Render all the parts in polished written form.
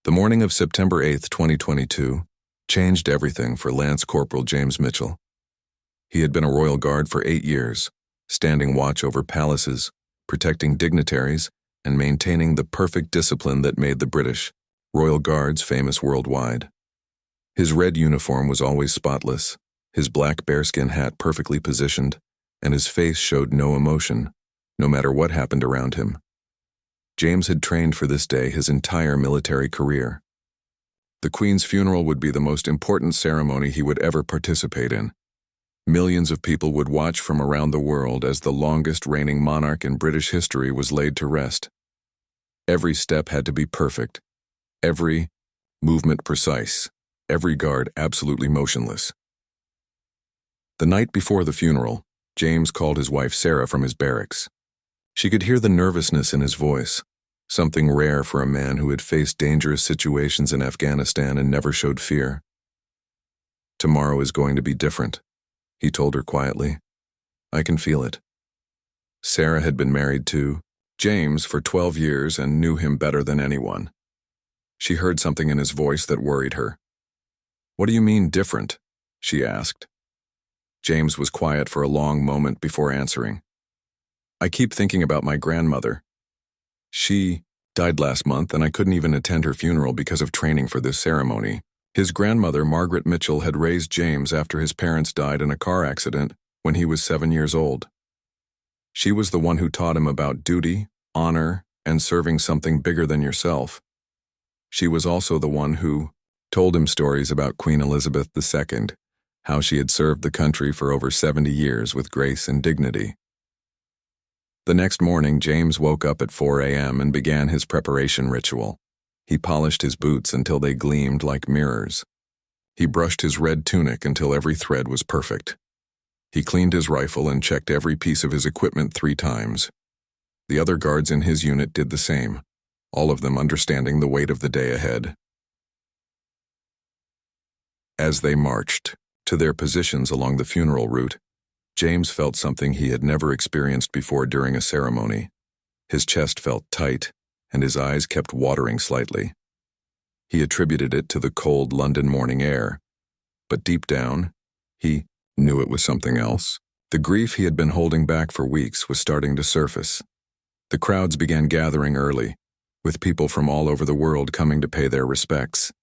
The morning of September 8, 2022, changed everything for Lance Corporal James Mitchell. He had been a Royal Guard for 8 years, standing watch over palaces, protecting dignitaries, and maintaining the perfect discipline that made the British Royal Guards famous worldwide. His red uniform was always spotless, his black bearskin hat perfectly positioned, and his face showed no emotion, no matter what happened around him. James had trained for this day his entire military career. The Queen's funeral would be the most important ceremony he would ever participate in. Millions of people would watch from around the world as the longest reigning monarch in British history was laid to rest. Every step had to be perfect, every movement precise, every guard absolutely motionless. The night before the funeral, James called his wife Sarah from his barracks. She could hear the nervousness in his voice, something rare for a man who had faced dangerous situations in Afghanistan and never showed fear. "Tomorrow is going to be different," he told her quietly. "I can feel it." Sarah had been married to James for 12 years and knew him better than anyone. She heard something in his voice that worried her. "What do you mean different?" she asked. James was quiet for a long moment before answering. "I keep thinking about my grandmother. She died last month and I couldn't even attend her funeral because of training for this ceremony." His grandmother, Margaret Mitchell, had raised James after his parents died in a car accident when he was 7 years old. She was the one who taught him about duty, honor, and serving something bigger than yourself. She was also the one who told him stories about Queen Elizabeth II, how she had served the country for over 70 years with grace and dignity. The next morning, James woke up at 4 a.m. and began his preparation ritual. He polished his boots until they gleamed like mirrors. He brushed his red tunic until every thread was perfect. He cleaned his rifle and checked every piece of his equipment 3 times. The other guards in his unit did the same, all of them understanding the weight of the day ahead. As they marched to their positions along the funeral route, James felt something he had never experienced before during a ceremony. His chest felt tight, and his eyes kept watering slightly. He attributed it to the cold London morning air, but deep down, he knew it was something else. The grief he had been holding back for weeks was starting to surface. The crowds began gathering early, with people from all over the world coming to pay their respects.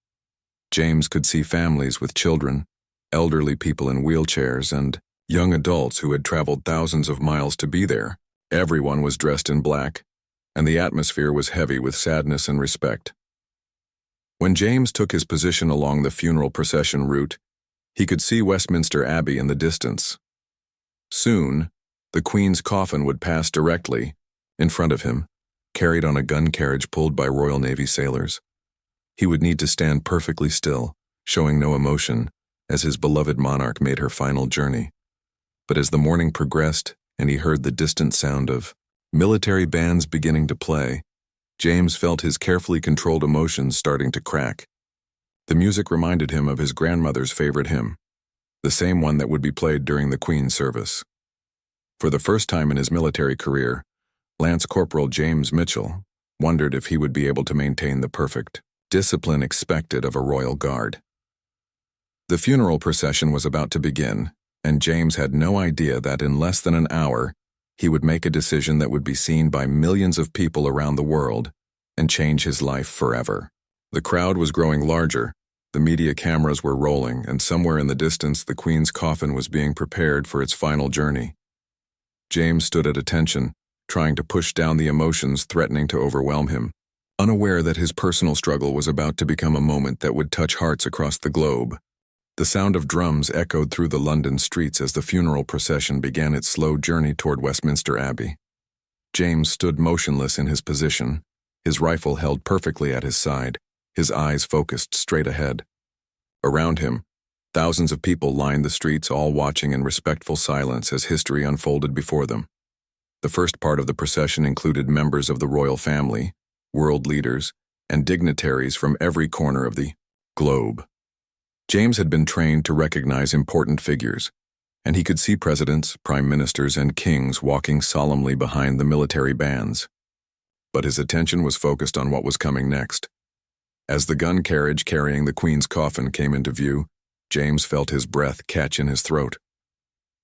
James could see families with children, elderly people in wheelchairs, and young adults who had traveled thousands of miles to be there. Everyone was dressed in black, and the atmosphere was heavy with sadness and respect. When James took his position along the funeral procession route, he could see Westminster Abbey in the distance. Soon, the Queen's coffin would pass directly in front of him, carried on a gun carriage pulled by Royal Navy sailors. He would need to stand perfectly still, showing no emotion, as his beloved monarch made her final journey. But as the morning progressed and he heard the distant sound of military bands beginning to play, James felt his carefully controlled emotions starting to crack. The music reminded him of his grandmother's favorite hymn, the same one that would be played during the Queen's service. For the first time in his military career, Lance Corporal James Mitchell wondered if he would be able to maintain the perfect discipline expected of a Royal Guard. The funeral procession was about to begin, and James had no idea that in less than an hour, he would make a decision that would be seen by millions of people around the world and change his life forever. The crowd was growing larger, the media cameras were rolling, and somewhere in the distance the Queen's coffin was being prepared for its final journey. James stood at attention, trying to push down the emotions threatening to overwhelm him, unaware that his personal struggle was about to become a moment that would touch hearts across the globe. The sound of drums echoed through the London streets as the funeral procession began its slow journey toward Westminster Abbey. James stood motionless in his position, his rifle held perfectly at his side, his eyes focused straight ahead. Around him, thousands of people lined the streets, all watching in respectful silence as history unfolded before them. The first part of the procession included members of the royal family, world leaders, and dignitaries from every corner of the globe. James had been trained to recognize important figures, and he could see presidents, prime ministers, and kings walking solemnly behind the military bands. But his attention was focused on what was coming next. As the gun carriage carrying the Queen's coffin came into view, James felt his breath catch in his throat.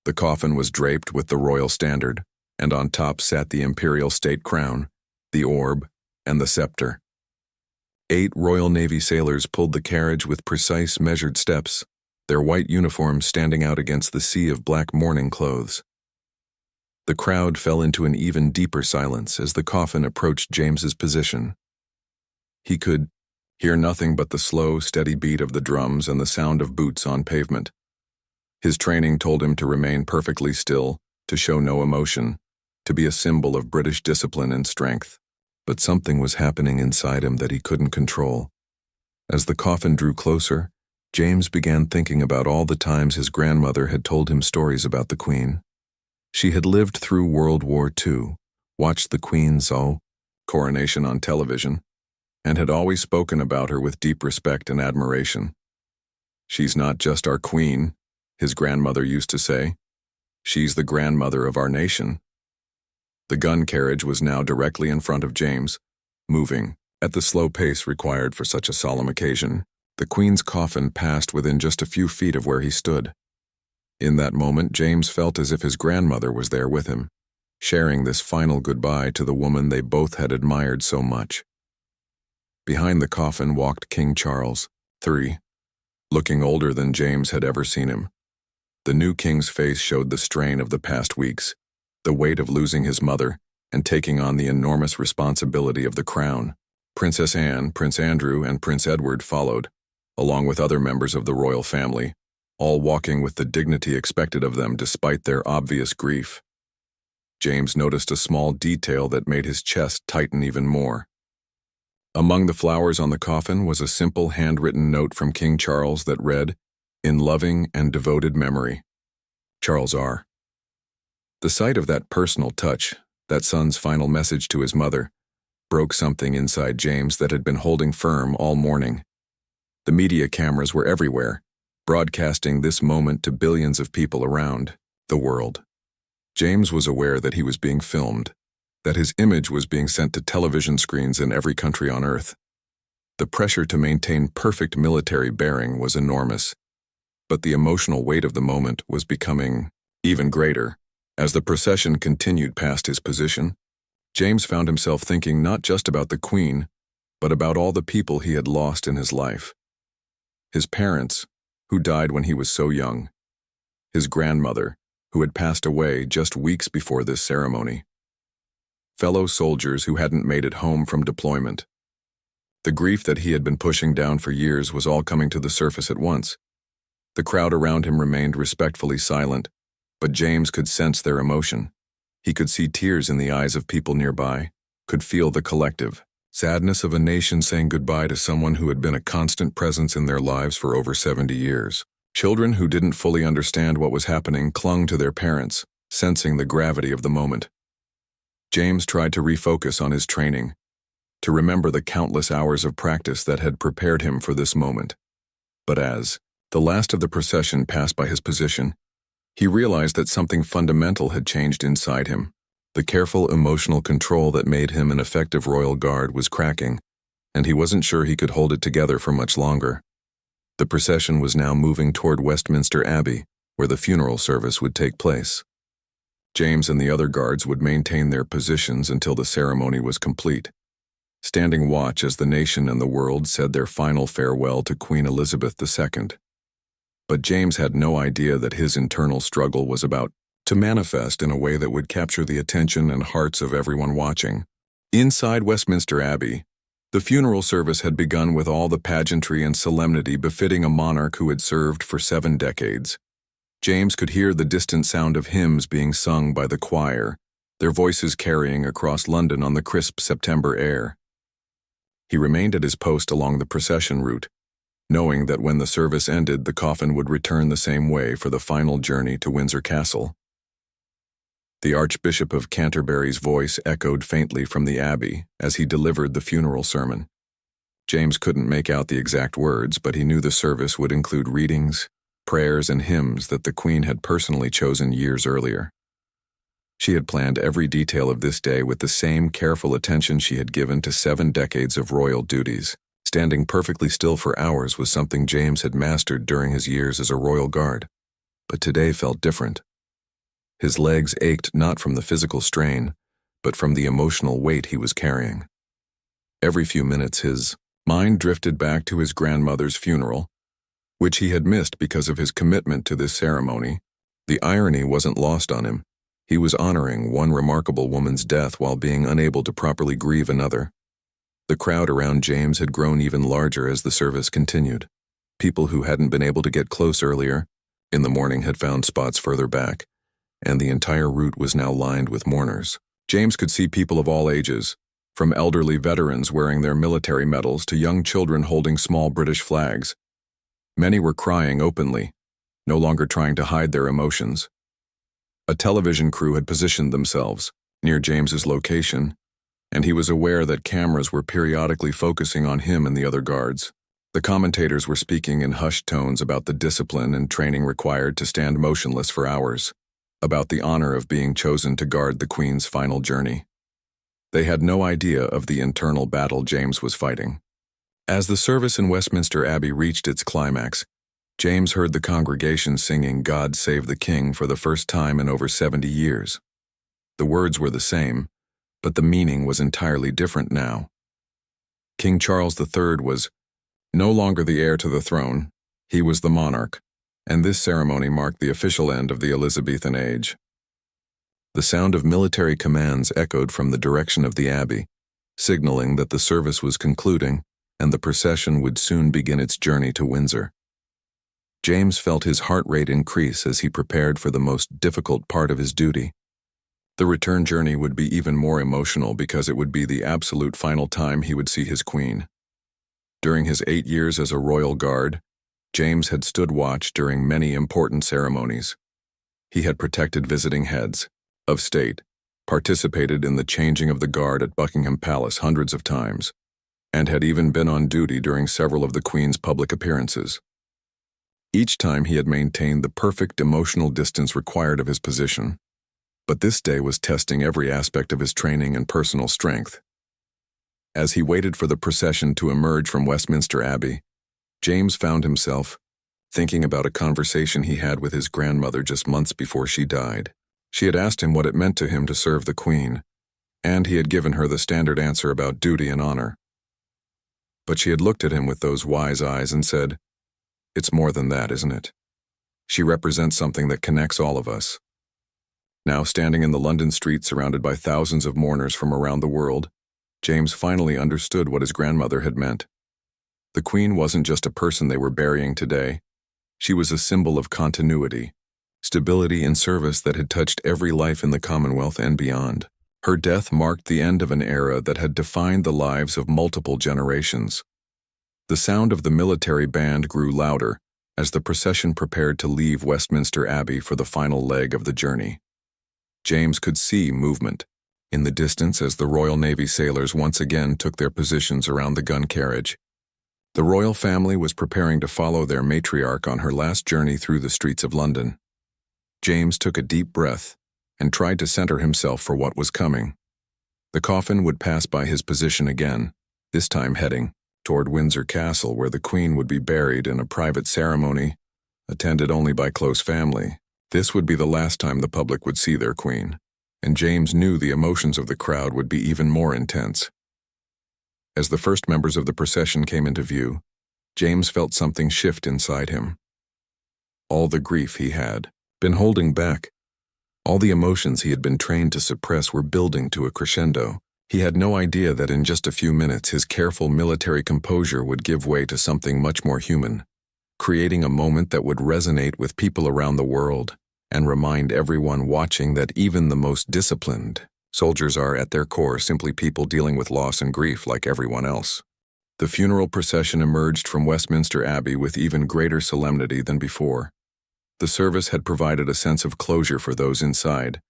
The coffin was draped with the royal standard, and on top sat the imperial state crown, the orb, and the scepter. 8 Royal Navy sailors pulled the carriage with precise, measured steps, their white uniforms standing out against the sea of black mourning clothes. The crowd fell into an even deeper silence as the coffin approached James's position. He could hear nothing but the slow, steady beat of the drums and the sound of boots on pavement. His training told him to remain perfectly still, to show no emotion, to be a symbol of British discipline and strength. But something was happening inside him that he couldn't control. As the coffin drew closer, James began thinking about all the times his grandmother had told him stories about the Queen. She had lived through World War II, watched the Queen's coronation on television, and had always spoken about her with deep respect and admiration. "She's not just our Queen," his grandmother used to say. "She's the grandmother of our nation." The gun carriage was now directly in front of James, moving at the slow pace required for such a solemn occasion. The Queen's coffin passed within just a few feet of where he stood. In that moment, James felt as if his grandmother was there with him, sharing this final goodbye to the woman they both had admired so much. Behind the coffin walked King Charles III, looking older than James had ever seen him. The new king's face showed the strain of the past weeks, the weight of losing his mother, and taking on the enormous responsibility of the crown. Princess Anne, Prince Andrew, and Prince Edward followed, along with other members of the royal family, all walking with the dignity expected of them despite their obvious grief. James noticed a small detail that made his chest tighten even more. Among the flowers on the coffin was a simple handwritten note from King Charles that read, "In loving and devoted memory, Charles R." The sight of that personal touch, that son's final message to his mother, broke something inside James that had been holding firm all morning. The media cameras were everywhere, broadcasting this moment to billions of people around the world. James was aware that he was being filmed, that his image was being sent to television screens in every country on Earth. The pressure to maintain perfect military bearing was enormous, but the emotional weight of the moment was becoming even greater. As the procession continued past his position, James found himself thinking not just about the Queen, but about all the people he had lost in his life. His parents, who died when he was so young. His grandmother, who had passed away just weeks before this ceremony. Fellow soldiers who hadn't made it home from deployment. The grief that he had been pushing down for years was all coming to the surface at once. The crowd around him remained respectfully silent, but James could sense their emotion. He could see tears in the eyes of people nearby, could feel the collective sadness of a nation saying goodbye to someone who had been a constant presence in their lives for over 70 years. Children who didn't fully understand what was happening clung to their parents, sensing the gravity of the moment. James tried to refocus on his training, to remember the countless hours of practice that had prepared him for this moment. But as the last of the procession passed by his position, he realized that something fundamental had changed inside him. The careful emotional control that made him an effective royal guard was cracking, and he wasn't sure he could hold it together for much longer. The procession was now moving toward Westminster Abbey, where the funeral service would take place. James and the other guards would maintain their positions until the ceremony was complete, standing watch as the nation and the world said their final farewell to Queen Elizabeth II. But James had no idea that his internal struggle was about to manifest in a way that would capture the attention and hearts of everyone watching. Inside Westminster Abbey, the funeral service had begun with all the pageantry and solemnity befitting a monarch who had served for 7 decades. James could hear the distant sound of hymns being sung by the choir, their voices carrying across London on the crisp September air. He remained at his post along the procession route, knowing that when the service ended, the coffin would return the same way for the final journey to Windsor Castle. The Archbishop of Canterbury's voice echoed faintly from the abbey as he delivered the funeral sermon. James couldn't make out the exact words, but he knew the service would include readings, prayers, and hymns that the Queen had personally chosen years earlier. She had planned every detail of this day with the same careful attention she had given to 7 decades of royal duties. Standing perfectly still for hours was something James had mastered during his years as a royal guard, but today felt different. His legs ached not from the physical strain, but from the emotional weight he was carrying. Every few minutes his mind drifted back to his grandmother's funeral, which he had missed because of his commitment to this ceremony. The irony wasn't lost on him. He was honoring one remarkable woman's death while being unable to properly grieve another. The crowd around James had grown even larger as the service continued. People who hadn't been able to get close earlier in the morning had found spots further back, and the entire route was now lined with mourners. James could see people of all ages, from elderly veterans wearing their military medals to young children holding small British flags. Many were crying openly, no longer trying to hide their emotions. A television crew had positioned themselves near James's location, and he was aware that cameras were periodically focusing on him and the other guards. The commentators were speaking in hushed tones about the discipline and training required to stand motionless for hours, about the honor of being chosen to guard the Queen's final journey. They had no idea of the internal battle James was fighting. As the service in Westminster Abbey reached its climax, James heard the congregation singing "God Save the King" for the first time in over 70 years. The words were the same, but the meaning was entirely different now. King Charles III was no longer the heir to the throne, he was the monarch, and this ceremony marked the official end of the Elizabethan age. The sound of military commands echoed from the direction of the abbey, signaling that the service was concluding and the procession would soon begin its journey to Windsor. James felt his heart rate increase as he prepared for the most difficult part of his duty. The return journey would be even more emotional because it would be the absolute final time he would see his queen. During his 8 years as a royal guard, James had stood watch during many important ceremonies. He had protected visiting heads of state, participated in the changing of the guard at Buckingham Palace hundreds of times, and had even been on duty during several of the Queen's public appearances. Each time he had maintained the perfect emotional distance required of his position, but this day was testing every aspect of his training and personal strength. As he waited for the procession to emerge from Westminster Abbey, James found himself thinking about a conversation he had with his grandmother just months before she died. She had asked him what it meant to him to serve the Queen, and he had given her the standard answer about duty and honor. But she had looked at him with those wise eyes and said, "It's more than that, isn't it? She represents something that connects all of us." Now standing in the London streets surrounded by thousands of mourners from around the world, James finally understood what his grandmother had meant. The Queen wasn't just a person they were burying today. She was a symbol of continuity, stability and service that had touched every life in the Commonwealth and beyond. Her death marked the end of an era that had defined the lives of multiple generations. The sound of the military band grew louder as the procession prepared to leave Westminster Abbey for the final leg of the journey. James could see movement in the distance as the Royal Navy sailors once again took their positions around the gun carriage. The royal family was preparing to follow their matriarch on her last journey through the streets of London. James took a deep breath and tried to center himself for what was coming. The coffin would pass by his position again, this time heading toward Windsor Castle, where the Queen would be buried in a private ceremony, attended only by close family. This would be the last time the public would see their Queen, and James knew the emotions of the crowd would be even more intense. As the first members of the procession came into view, James felt something shift inside him. All the grief he had been holding back, all the emotions he had been trained to suppress were building to a crescendo. He had no idea that in just a few minutes his careful military composure would give way to something much more human, creating a moment that would resonate with people around the world and remind everyone watching that even the most disciplined soldiers are at their core simply people dealing with loss and grief like everyone else. The funeral procession emerged from Westminster Abbey with even greater solemnity than before. The service had provided a sense of closure for those inside,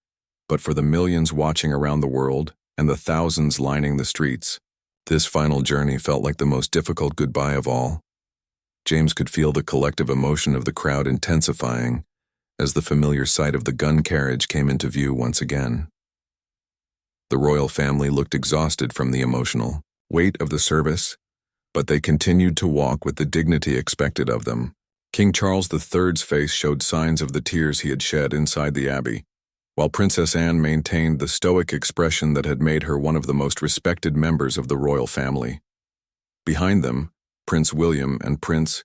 but for the millions watching around the world and the thousands lining the streets, this final journey felt like the most difficult goodbye of all. James could feel the collective emotion of the crowd intensifying as the familiar sight of the gun carriage came into view once again. The royal family looked exhausted from the emotional weight of the service, but they continued to walk with the dignity expected of them. King Charles III's face showed signs of the tears he had shed inside the abbey, while Princess Anne maintained the stoic expression that had made her one of the most respected members of the royal family. Behind them, Prince William and Prince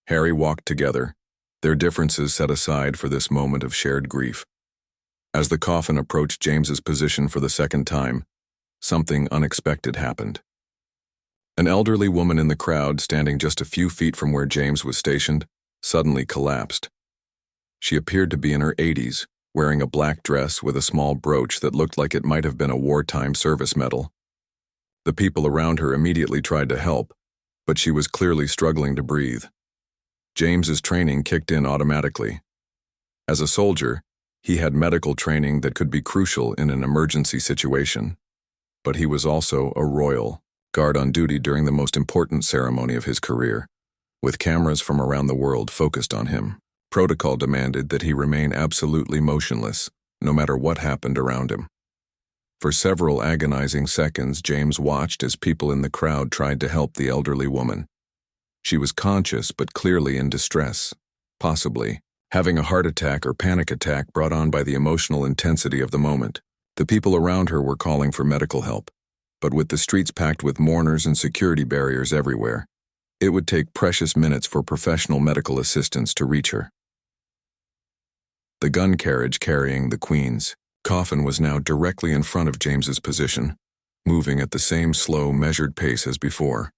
Harry walked together, their differences set aside for this moment of shared grief. As the coffin approached James's position for the second time, something unexpected happened. An elderly woman in the crowd, standing just a few feet from where James was stationed, suddenly collapsed. She appeared to be in her 80s, wearing a black dress with a small brooch that looked like it might have been a wartime service medal. The people around her immediately tried to help, but she was clearly struggling to breathe. James's training kicked in automatically. As a soldier, he had medical training that could be crucial in an emergency situation. But he was also a royal guard on duty during the most important ceremony of his career, with cameras from around the world focused on him. Protocol demanded that he remain absolutely motionless, no matter what happened around him. For several agonizing seconds, James watched as people in the crowd tried to help the elderly woman. She was conscious but clearly in distress, possibly having a heart attack or panic attack brought on by the emotional intensity of the moment. The people around her were calling for medical help, but with the streets packed with mourners and security barriers everywhere, it would take precious minutes for professional medical assistance to reach her. The gun carriage carrying the Queen's coffin was now directly in front of James's position, moving at the same slow, measured pace as before.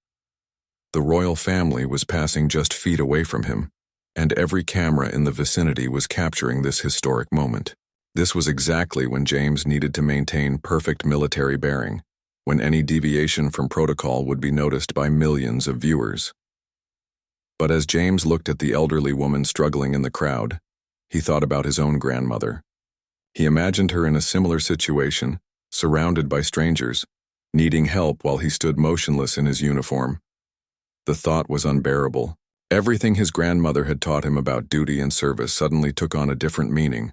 The royal family was passing just feet away from him, and every camera in the vicinity was capturing this historic moment. This was exactly when James needed to maintain perfect military bearing, when any deviation from protocol would be noticed by millions of viewers. But as James looked at the elderly woman struggling in the crowd, he thought about his own grandmother. He imagined her in a similar situation, surrounded by strangers, needing help while he stood motionless in his uniform. The thought was unbearable. Everything his grandmother had taught him about duty and service suddenly took on a different meaning.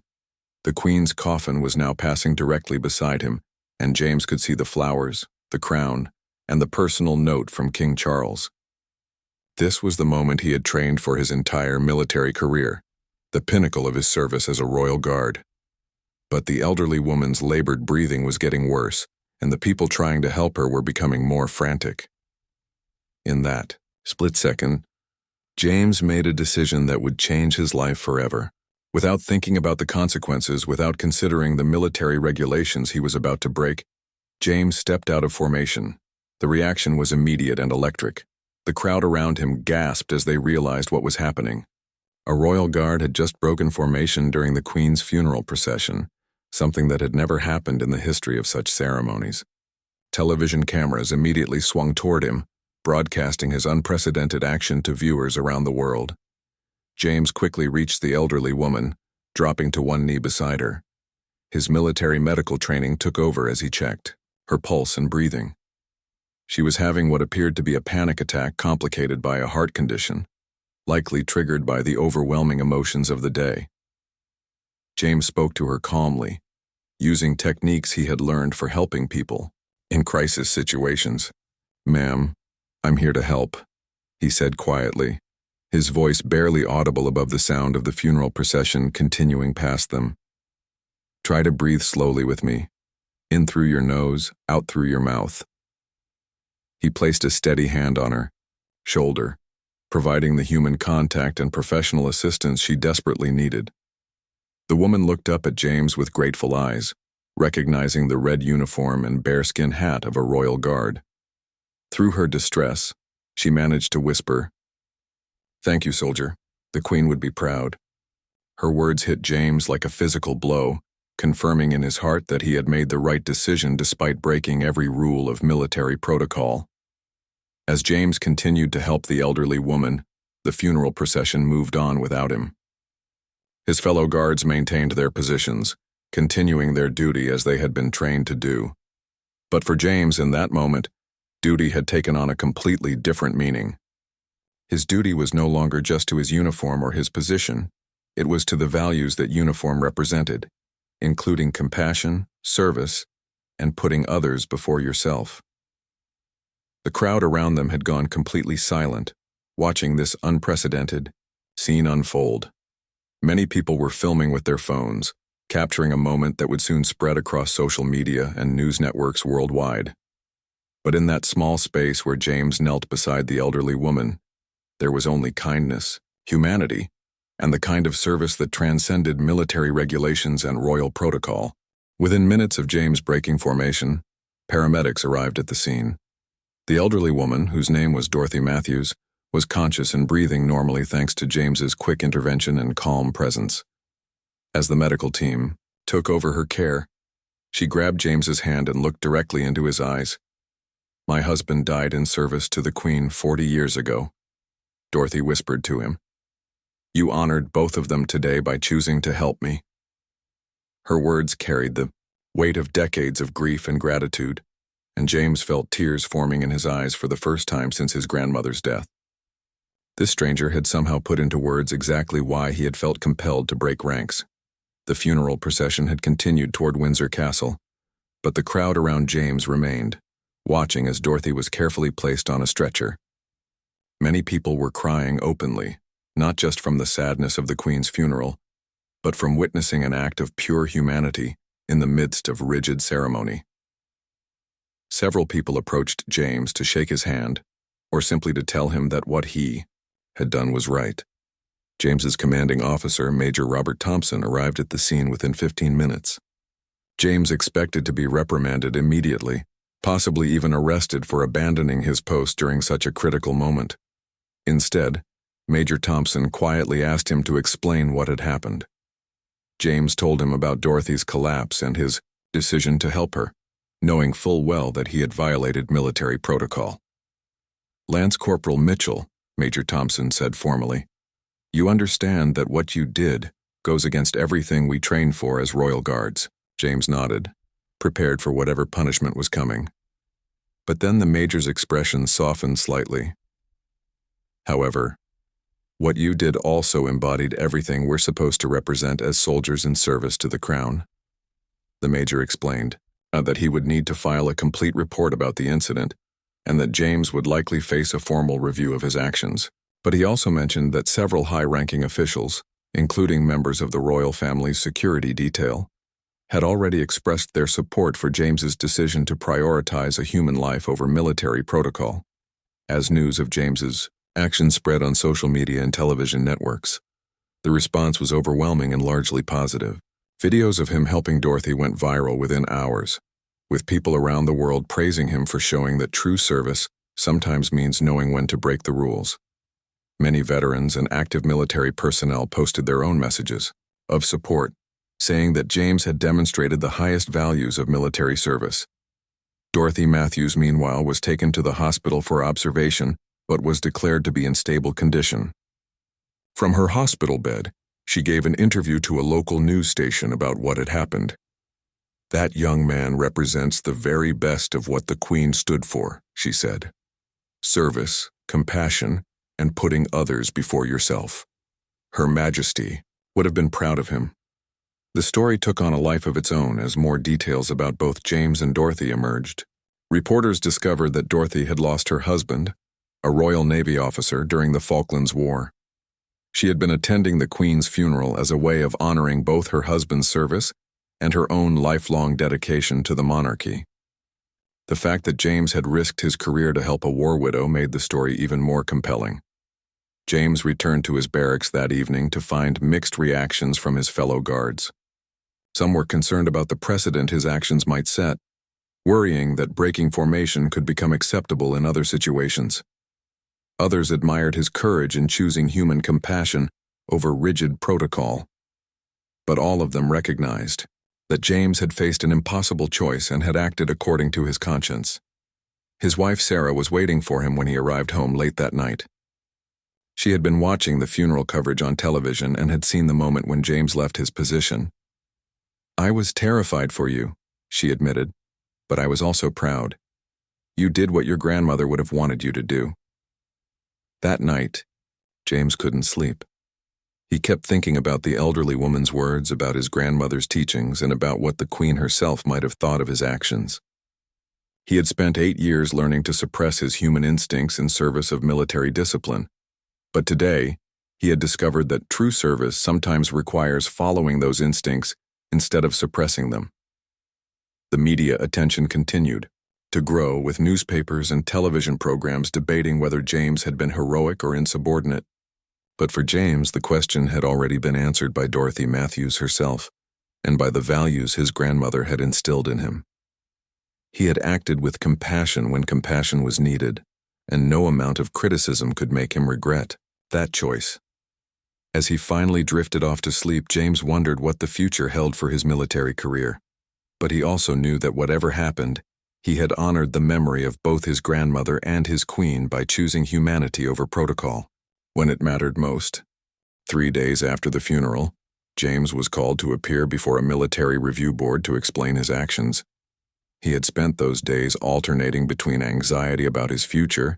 The Queen's coffin was now passing directly beside him, and James could see the flowers, the crown, and the personal note from King Charles. This was the moment he had trained for his entire military career, the pinnacle of his service as a royal guard. But the elderly woman's labored breathing was getting worse, and the people trying to help her were becoming more frantic. In that split second, James made a decision that would change his life forever. Without thinking about the consequences, without considering the military regulations he was about to break, James stepped out of formation. The reaction was immediate and electric. The crowd around him gasped as they realized what was happening. A royal guard had just broken formation during the Queen's funeral procession, something that had never happened in the history of such ceremonies. Television cameras immediately swung toward him, broadcasting his unprecedented action to viewers around the world. James quickly reached the elderly woman, dropping to one knee beside her. His military medical training took over as he checked her pulse and breathing. She was having what appeared to be a panic attack complicated by a heart condition, likely triggered by the overwhelming emotions of the day. James spoke to her calmly, using techniques he had learned for helping people in crisis situations. "Ma'am, I'm here to help," he said quietly, his voice barely audible above the sound of the funeral procession continuing past them. "Try to breathe slowly with me, in through your nose, out through your mouth." He placed a steady hand on her shoulder, providing the human contact and professional assistance she desperately needed. The woman looked up at James with grateful eyes, recognizing the red uniform and bearskin hat of a royal guard. Through her distress, she managed to whisper, "Thank you, soldier. The Queen would be proud." Her words hit James like a physical blow, confirming in his heart that he had made the right decision despite breaking every rule of military protocol. As James continued to help the elderly woman, the funeral procession moved on without him. His fellow guards maintained their positions, continuing their duty as they had been trained to do. But for James in that moment, duty had taken on a completely different meaning. His duty was no longer just to his uniform or his position, it was to the values that uniform represented, including compassion, service, and putting others before yourself. The crowd around them had gone completely silent, watching this unprecedented scene unfold. Many people were filming with their phones, capturing a moment that would soon spread across social media and news networks worldwide. But in that small space where James knelt beside the elderly woman, there was only kindness, humanity, and the kind of service that transcended military regulations and royal protocol. Within minutes of James breaking formation, paramedics arrived at the scene. The elderly woman, whose name was Dorothy Matthews, was conscious and breathing normally thanks to James's quick intervention and calm presence. As the medical team took over her care, she grabbed James's hand and looked directly into his eyes. "My husband died in service to the Queen 40 years ago," Dorothy whispered to him. "You honored both of them today by choosing to help me." Her words carried the weight of decades of grief and gratitude, and James felt tears forming in his eyes for the first time since his grandmother's death. This stranger had somehow put into words exactly why he had felt compelled to break ranks. The funeral procession had continued toward Windsor Castle, but the crowd around James remained, watching as Dorothy was carefully placed on a stretcher. Many people were crying openly, not just from the sadness of the Queen's funeral, but from witnessing an act of pure humanity in the midst of rigid ceremony. Several people approached James to shake his hand, or simply to tell him that what he had done was right. James's commanding officer, Major Robert Thompson, arrived at the scene within 15 minutes. James expected to be reprimanded immediately, possibly even arrested for abandoning his post during such a critical moment. Instead, Major Thompson quietly asked him to explain what had happened. James told him about Dorothy's collapse and his decision to help her, knowing full well that he had violated military protocol. "Lance Corporal Mitchell," Major Thompson said formally, "you understand that what you did goes against everything we train for as Royal Guards." James nodded, prepared for whatever punishment was coming. But then the Major's expression softened slightly. "However, what you did also embodied everything we're supposed to represent as soldiers in service to the Crown." The Major explained that he would need to file a complete report about the incident, and that James would likely face a formal review of his actions. But he also mentioned that several high-ranking officials, including members of the royal family's security detail, had already expressed their support for James's decision to prioritize a human life over military protocol. As news of James's actions spread on social media and television networks, the response was overwhelming and largely positive. Videos of him helping Dorothy went viral within hours, with people around the world praising him for showing that true service sometimes means knowing when to break the rules. Many veterans and active military personnel posted their own messages of support, saying that James had demonstrated the highest values of military service. Dorothy Matthews, meanwhile, was taken to the hospital for observation, but was declared to be in stable condition. From her hospital bed, she gave an interview to a local news station about what had happened. "That young man represents the very best of what the Queen stood for," she said. "Service, compassion, and putting others before yourself. Her Majesty would have been proud of him." The story took on a life of its own as more details about both James and Dorothy emerged. Reporters discovered that Dorothy had lost her husband, a Royal Navy officer, during the Falklands War. She had been attending the Queen's funeral as a way of honoring both her husband's service and her own lifelong dedication to the monarchy. The fact that James had risked his career to help a war widow made the story even more compelling. James returned to his barracks that evening to find mixed reactions from his fellow guards. Some were concerned about the precedent his actions might set, worrying that breaking formation could become acceptable in other situations. Others admired his courage in choosing human compassion over rigid protocol. But all of them recognized that James had faced an impossible choice and had acted according to his conscience. His wife Sarah was waiting for him when he arrived home late that night. She had been watching the funeral coverage on television and had seen the moment when James left his position. "I was terrified for you," she admitted, "but I was also proud. You did what your grandmother would have wanted you to do." That night, James couldn't sleep. He kept thinking about the elderly woman's words, about his grandmother's teachings, and about what the Queen herself might have thought of his actions. He had spent 8 years learning to suppress his human instincts in service of military discipline. But today, he had discovered that true service sometimes requires following those instincts instead of suppressing them. The media attention continued to grow, with newspapers and television programs debating whether James had been heroic or insubordinate. But for James, the question had already been answered by Dorothy Matthews herself, and by the values his grandmother had instilled in him. He had acted with compassion when compassion was needed, and no amount of criticism could make him regret that choice. As he finally drifted off to sleep, James wondered what the future held for his military career. But he also knew that whatever happened, he had honored the memory of both his grandmother and his queen by choosing humanity over protocol when it mattered most. 3 days after the funeral, James was called to appear before a military review board to explain his actions. He had spent those days alternating between anxiety about his future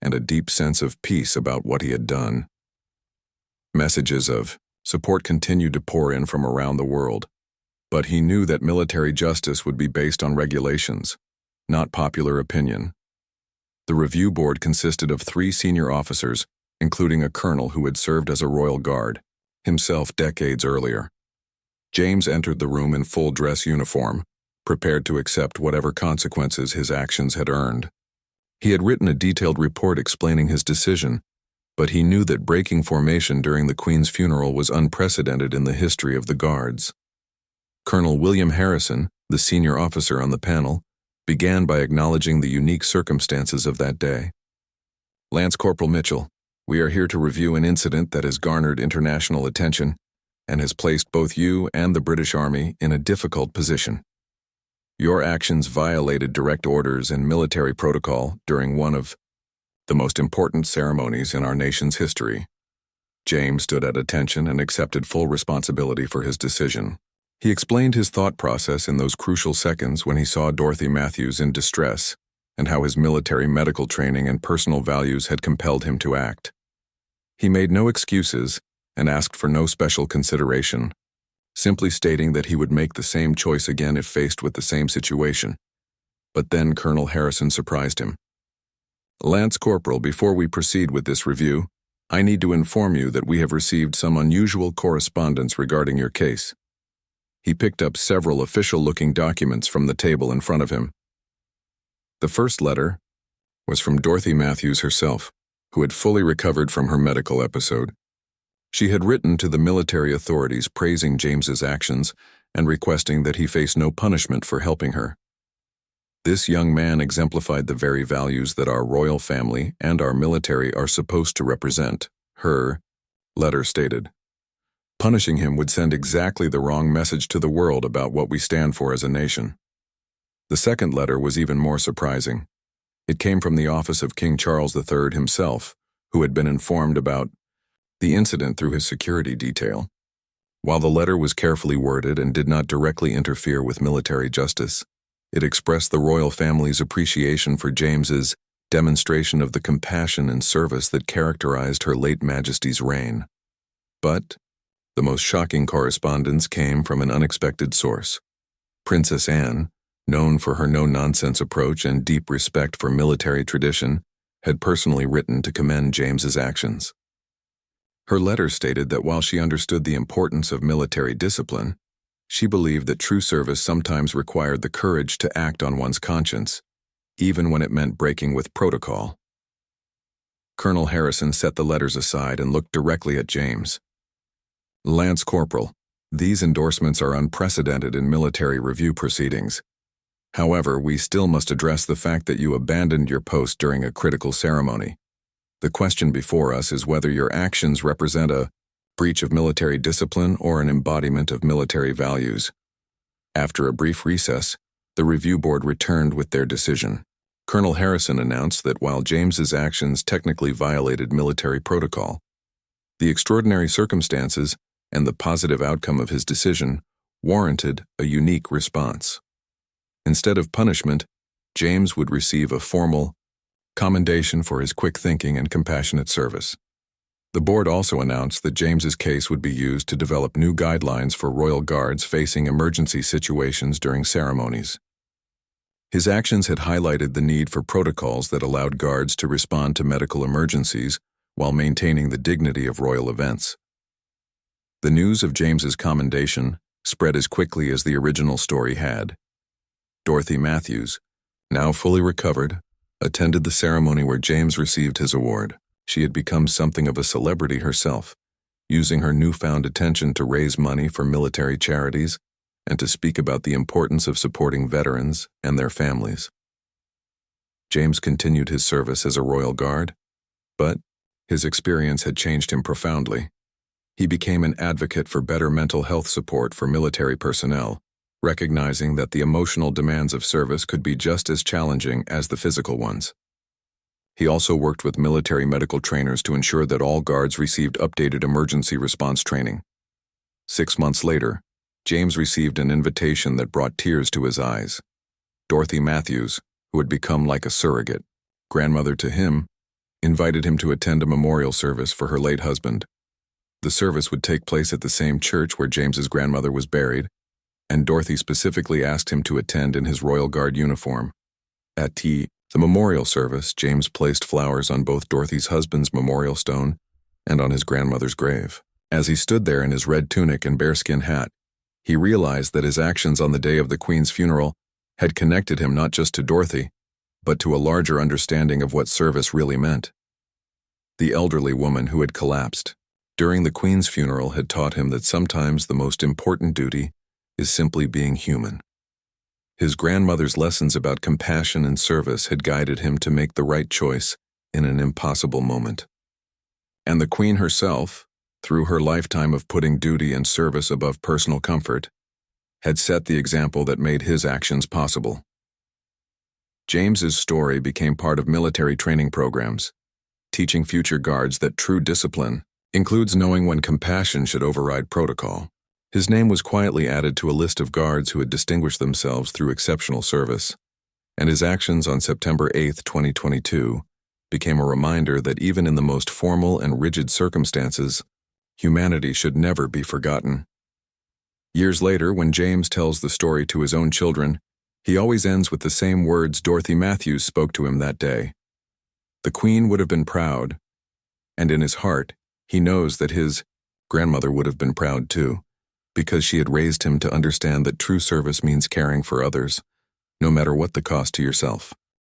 and a deep sense of peace about what he had done. Messages of support continued to pour in from around the world, but he knew that military justice would be based on regulations, not popular opinion. The review board consisted of 3 senior officers, including a colonel who had served as a Royal Guard, himself decades earlier. James entered the room in full dress uniform, prepared to accept whatever consequences his actions had earned. He had written a detailed report explaining his decision, but he knew that breaking formation during the Queen's funeral was unprecedented in the history of the Guards. Colonel William Harrison, the senior officer on the panel, began by acknowledging the unique circumstances of that day. Lance Corporal Mitchell, we are here to review an incident that has garnered international attention and has placed both you and the British Army in a difficult position. Your actions violated direct orders and military protocol during one of the most important ceremonies in our nation's history. James stood at attention and accepted full responsibility for his decision. He explained his thought process in those crucial seconds when he saw Dorothy Matthews in distress, and how his military medical training and personal values had compelled him to act. He made no excuses and asked for no special consideration, simply stating that he would make the same choice again if faced with the same situation. But then Colonel Harrison surprised him. Lance Corporal, before we proceed with this review, I need to inform you that we have received some unusual correspondence regarding your case. He picked up several official-looking documents from the table in front of him. The first letter was from Dorothy Matthews herself, who had fully recovered from her medical episode. She had written to the military authorities praising James's actions and requesting that he face no punishment for helping her. This young man exemplified the very values that our royal family and our military are supposed to represent, her letter stated. Punishing him would send exactly the wrong message to the world about what we stand for as a nation. The second letter was even more surprising. It came from the office of King Charles III himself, who had been informed about the incident through his security detail. While the letter was carefully worded and did not directly interfere with military justice, it expressed the royal family's appreciation for James's demonstration of the compassion and service that characterized Her late Majesty's reign. But the most shocking correspondence came from an unexpected source. Princess Anne, known for her no-nonsense approach and deep respect for military tradition, had personally written to commend James's actions. Her letter stated that while she understood the importance of military discipline, she believed that true service sometimes required the courage to act on one's conscience, even when it meant breaking with protocol. Colonel Harrison set the letters aside and looked directly at James. Lance Corporal, these endorsements are unprecedented in military review proceedings. However, we still must address the fact that you abandoned your post during a critical ceremony. The question before us is whether your actions represent a breach of military discipline or an embodiment of military values. After a brief recess, the review board returned with their decision. Colonel Harrison announced that while James's actions technically violated military protocol, the extraordinary circumstances and the positive outcome of his decision warranted a unique response. Instead of punishment, James would receive a formal commendation for his quick thinking and compassionate service. The board also announced that James's case would be used to develop new guidelines for royal guards facing emergency situations during ceremonies. His actions had highlighted the need for protocols that allowed guards to respond to medical emergencies while maintaining the dignity of royal events. The news of James's commendation spread as quickly as the original story had. Dorothy Matthews, now fully recovered, attended the ceremony where James received his award. She had become something of a celebrity herself, using her newfound attention to raise money for military charities and to speak about the importance of supporting veterans and their families. James continued his service as a royal guard, but his experience had changed him profoundly. He became an advocate for better mental health support for military personnel, recognizing that the emotional demands of service could be just as challenging as the physical ones. He also worked with military medical trainers to ensure that all guards received updated emergency response training. 6 months later, James received an invitation that brought tears to his eyes. Dorothy Matthews, who had become like a surrogate grandmother to him, invited him to attend a memorial service for her late husband. The service would take place at the same church where James's grandmother was buried, and Dorothy specifically asked him to attend in his Royal Guard uniform. At the memorial service, James placed flowers on both Dorothy's husband's memorial stone and on his grandmother's grave. As he stood there in his red tunic and bearskin hat, he realized that his actions on the day of the Queen's funeral had connected him not just to Dorothy, but to a larger understanding of what service really meant. The elderly woman who had collapsed during the Queen's funeral had taught him that sometimes the most important duty is simply being human. His grandmother's lessons about compassion and service had guided him to make the right choice in an impossible moment. And the Queen herself, through her lifetime of putting duty and service above personal comfort, had set the example that made his actions possible. James's story became part of military training programs, teaching future guards that true discipline includes knowing when compassion should override protocol. His name was quietly added to a list of guards who had distinguished themselves through exceptional service, and his actions on September 8, 2022, became a reminder that even in the most formal and rigid circumstances, humanity should never be forgotten. Years later, when James tells the story to his own children, he always ends with the same words Dorothy Matthews spoke to him that day. The Queen would have been proud, and in his heart, he knows that his grandmother would have been proud too, because she had raised him to understand that true service means caring for others, no matter what the cost to yourself.